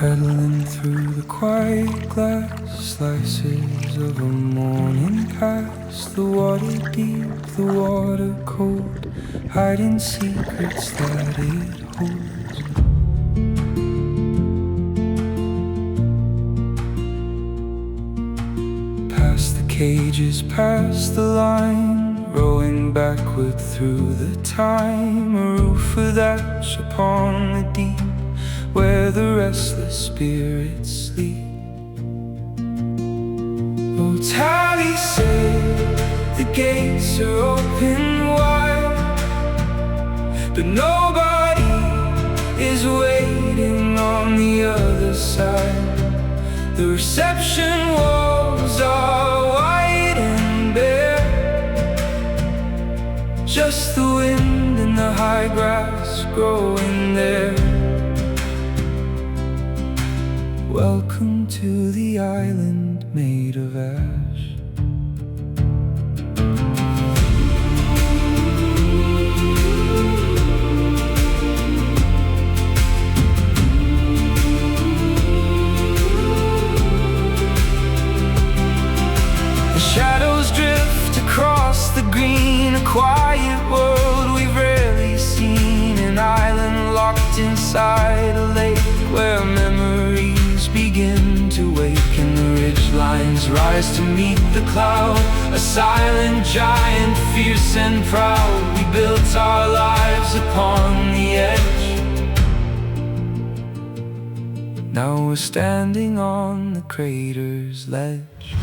Pedaling through the quiet glass slices of a morning past. The water deep, the water cold, hiding secrets that it holds. Past the cages, past the line, rowing backward through the time. A roof with ash upon the deep, where the restless spirits sleep. Oh, Talisay, the gates are open wide, but nobody is waiting on the other side. The reception walls are white and bare, just the wind and the high grass growing there. Welcome to the island made of ash. The shadows drift across the green, a quiet world we've rarely seen. An island locked inside a lake where memories begin to wake, and the ridge lines rise to meet the cloud. A silent giant, fierce and proud, we built our lives upon the edge. Now we're standing on the crater's ledge.